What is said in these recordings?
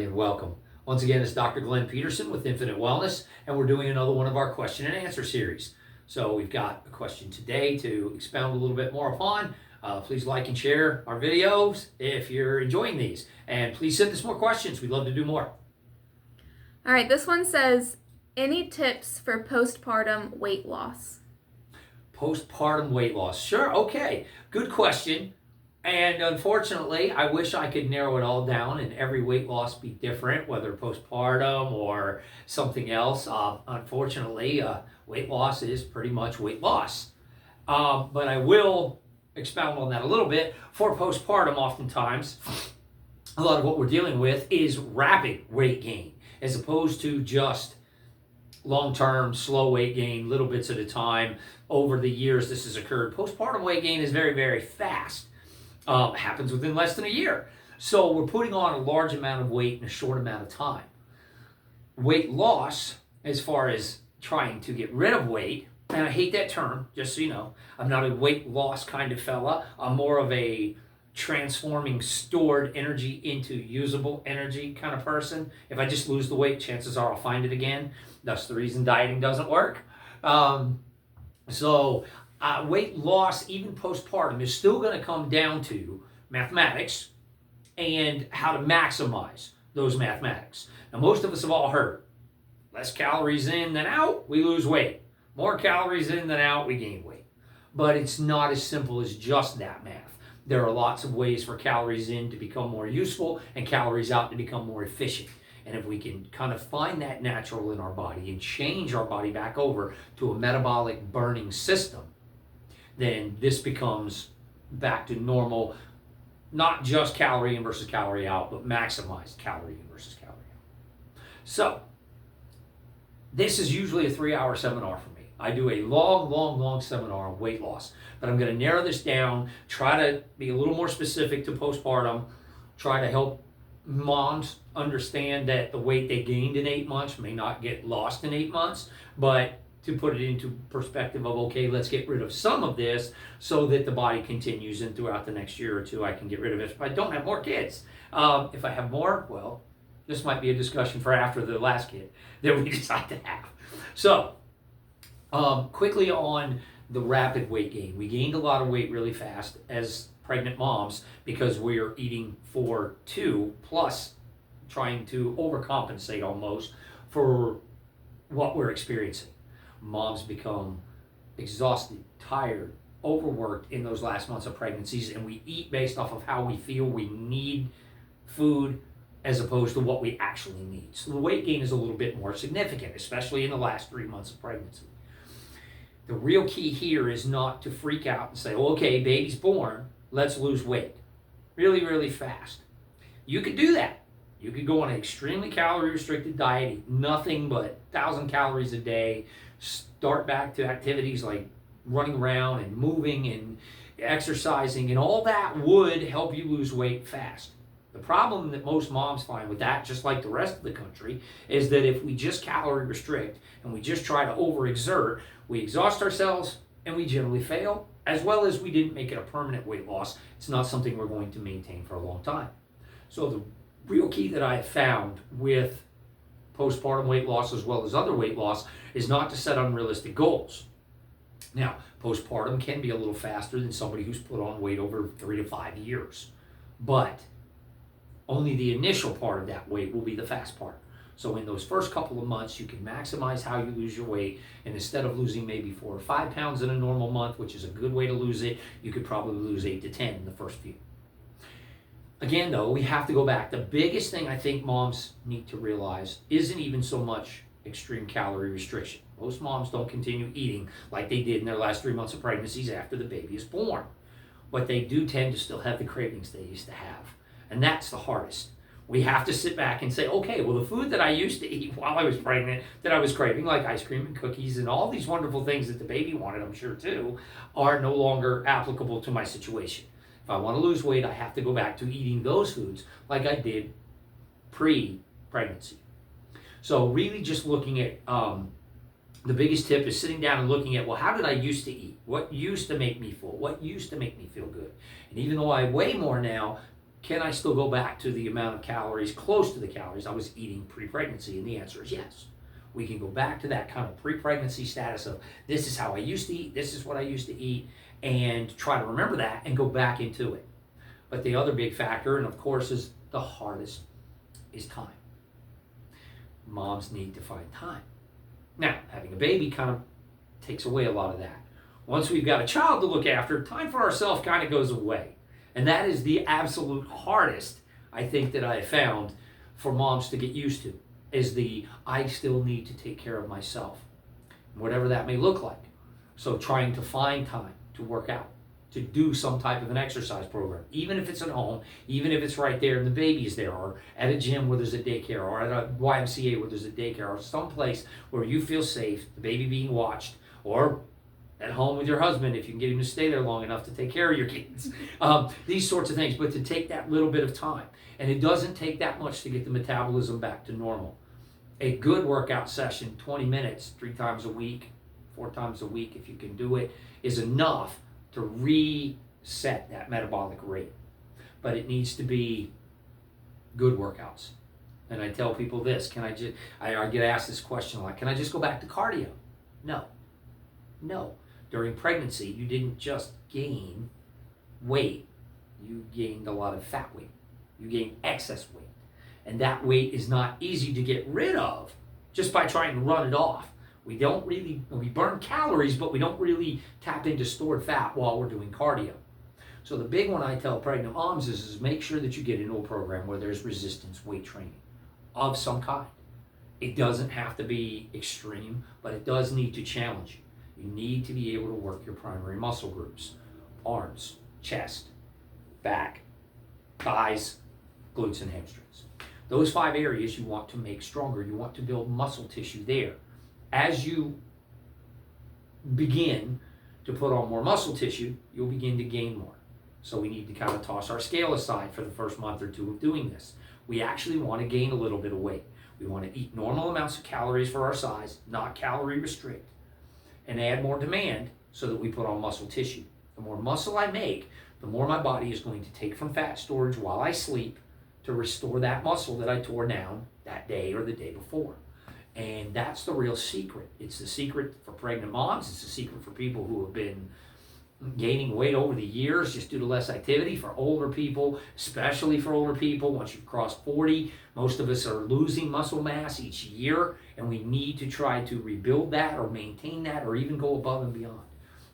everybody, and welcome. Once again, it's Dr. Glenn Peterson with Infinite Wellness, and we're doing another one of our question and answer series. So we've got a question today to expound a little bit more upon. Please like and share our videos if you're enjoying these. And please send us more questions. We'd love to do more. All right, this one says, any tips for postpartum weight loss? Postpartum weight loss. Sure, okay. Good question. And unfortunately, I wish I could narrow it all down and every weight loss be different, whether postpartum or something else. Unfortunately, weight loss is pretty much weight loss. But I will expound on that a little bit. For postpartum, oftentimes, a lot of what we're dealing with is rapid weight gain, as opposed to just long-term, slow weight gain, little bits at a time. Over the years, this has occurred. Postpartum weight gain is very, very fast. Happens within less than a year. So we're putting on a large amount of weight in a short amount of time. Weight loss, as far as trying to get rid of weight, and I hate that term, just so you know, I'm not a weight loss kind of fella. I'm more of a transforming stored energy into usable energy kind of person. If I just lose the weight, chances are I'll find it again. That's the reason dieting doesn't work. Weight loss, even postpartum, is still going to come down to mathematics and how to maximize those mathematics. Now, most of us have all heard, less calories in than out, we lose weight. More calories in than out, we gain weight. But it's not as simple as just that math. There are lots of ways for calories in to become more useful and calories out to become more efficient. And if we can kind of find that natural in our body and change our body back over to a metabolic burning system, then this becomes back to normal, not just calorie in versus calorie out, but maximized calorie in versus calorie out. So, this is usually a 3-hour seminar for me. I do a long seminar on weight loss, but I'm going to narrow this down, try to be a little more specific to postpartum, try to help moms understand that the weight they gained in 8 months may not get lost in 8 months, but to put it into perspective of, okay, let's get rid of some of this so that the body continues, and throughout the next year or two I can get rid of it if I don't have more kids. If I have more, well, this might be a discussion for after the last kid that we decide to have. So, quickly on the rapid weight gain. We gained a lot of weight really fast as pregnant moms because we're eating for 2 plus trying to overcompensate almost for what we're experiencing. Moms become exhausted, tired, overworked in those last months of pregnancies, and we eat based off of how we feel we need food as opposed to what we actually need. So the weight gain is a little bit more significant, especially in the last 3 months of pregnancy. The real key here is not to freak out and say, oh, okay, baby's born, let's lose weight really, really fast. You could do that. You could go on an extremely calorie restricted diet, eat nothing but 1,000 calories a day, start back to activities like running around and moving and exercising, and all that would help you lose weight fast. The problem that most moms find with that, just like the rest of the country, is that if we just calorie restrict and we just try to overexert, we exhaust ourselves and we generally fail, as well as we didn't make it a permanent weight loss. It's not something we're going to maintain for a long time. So the real key that I have found with postpartum weight loss as well as other weight loss is not to set unrealistic goals. Now, postpartum can be a little faster than somebody who's put on weight over 3 to 5 years, but only the initial part of that weight will be the fast part. So in those first couple of months, you can maximize how you lose your weight, and instead of losing maybe 4 or 5 pounds in a normal month, which is a good way to lose it, you could probably lose 8 to 10 in the first few. Again, though, we have to go back. The biggest thing I think moms need to realize isn't even so much extreme calorie restriction. Most moms don't continue eating like they did in their last 3 months of pregnancies after the baby is born. But they do tend to still have the cravings they used to have. And that's the hardest. We have to sit back and say, okay, well, the food that I used to eat while I was pregnant, that I was craving, like ice cream and cookies and all these wonderful things that the baby wanted, I'm sure too, are no longer applicable to my situation. If I want to lose weight, I have to go back to eating those foods like I did pre-pregnancy. So really just looking at, the biggest tip is sitting down and looking at, well, how did I used to eat? What used to make me full? What used to make me feel good? And even though I weigh more now, can I still go back to the amount of calories, close to the calories I was eating pre-pregnancy? And the answer is yes. We can go back to that kind of pre-pregnancy status of this is how I used to eat, this is what I used to eat, and try to remember that and go back into it. But the other big factor, and of course is the hardest, is time. Moms need to find time. Now, having a baby kind of takes away a lot of that. Once we've got a child to look after, time for ourselves kind of goes away. And that is the absolute hardest, I think, that I have found for moms to get used to, is the I still need to take care of myself, whatever that may look like. So trying to find time to work out, to do some type of an exercise program, even if it's at home, even if it's right there and the baby is there, or at a gym where there's a daycare, or at a YMCA where there's a daycare, or someplace where you feel safe, the baby being watched, or at home with your husband if you can get him to stay there long enough to take care of your kids. These sorts of things, but to take that little bit of time. And it doesn't take that much to get the metabolism back to normal. A good workout session, 20 minutes, 3 times a week, 4 times a week, if you can do it, is enough to reset that metabolic rate. But it needs to be good workouts. And I tell people this, I get asked this question a lot, can I just go back to cardio? No. During pregnancy, you didn't just gain weight, you gained a lot of fat weight. You gained excess weight. And that weight is not easy to get rid of just by trying to run it off. We burn calories, but we don't really tap into stored fat while we're doing cardio. So the big one I tell pregnant moms is make sure that you get into a program where there's resistance weight training of some kind. It doesn't have to be extreme, but it does need to challenge you. You need to be able to work your primary muscle groups: arms, chest, back, thighs, glutes, and hamstrings. Those 5 areas you want to make stronger. You want to build muscle tissue there. As you begin to put on more muscle tissue, you'll begin to gain more. So we need to kind of toss our scale aside for the first month or 2 of doing this. We actually want to gain a little bit of weight. We want to eat normal amounts of calories for our size, not calorie restrict, and add more demand so that we put on muscle tissue. The more muscle I make, the more my body is going to take from fat storage while I sleep to restore that muscle that I tore down that day or the day before. And that's the real secret. It's the secret for pregnant moms. It's the secret for people who have been gaining weight over the years just due to less activity. For older people, especially for older people, once you've crossed 40, most of us are losing muscle mass each year, and we need to try to rebuild that or maintain that or even go above and beyond.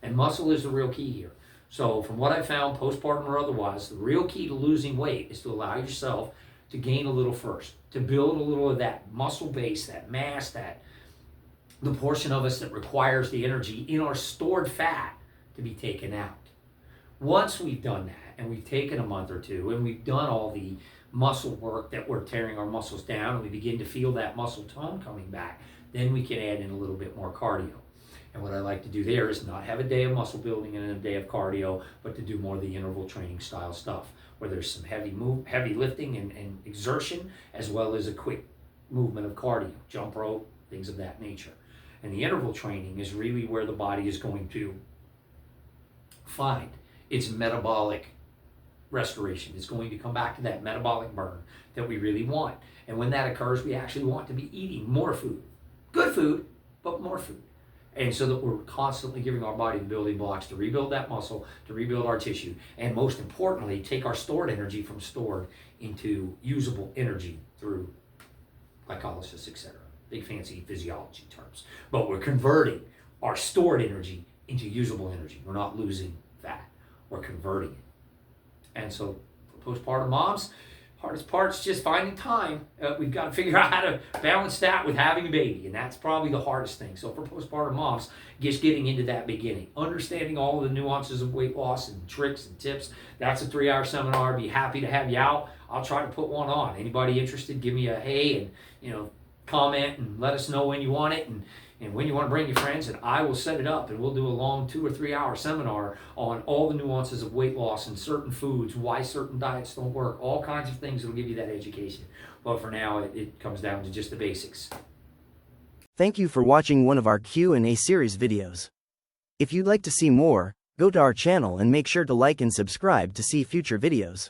And muscle is the real key here. So from what I found, postpartum or otherwise, the real key to losing weight is to allow yourself to gain a little first, to build a little of that muscle base, that mass, that the portion of us that requires the energy in our stored fat to be taken out. Once we've done that, and we've taken a month or 2, and we've done all the muscle work that we're tearing our muscles down, and we begin to feel that muscle tone coming back, then we can add in a little bit more cardio. And what I like to do there is not have a day of muscle building and a day of cardio, but to do more of the interval training style stuff, where there's some heavy lifting and exertion, as well as a quick movement of cardio, jump rope, things of that nature. And the interval training is really where the body is going to find its metabolic restoration. It's going to come back to that metabolic burn that we really want. And when that occurs, we actually want to be eating more food. Good food, but more food. And so that we're constantly giving our body the building blocks to rebuild that muscle, to rebuild our tissue, and most importantly, take our stored energy from stored into usable energy through glycolysis, etc. Big fancy physiology terms. But we're converting our stored energy into usable energy. We're not losing fat. We're converting it. And so for postpartum moms, hardest part's just finding time. We've got to figure out how to balance that with having a baby, and that's probably the hardest thing. So for postpartum moms, just getting into that beginning, understanding all of the nuances of weight loss and tricks and tips. That's a 3-hour seminar. I'd be happy to have you out. I'll try to put one on. Anybody interested, give me a hey and comment and let us know when you want it and when you want to bring your friends, and I will set it up, and we'll do a long 2 or 3 hour seminar on all the nuances of weight loss and certain foods, why certain diets don't work, all kinds of things that'll give you that education. But for now, it comes down to just the basics. Thank you for watching one of our Q&A series videos. If you'd like to see more, go to our channel and make sure to like and subscribe to see future videos.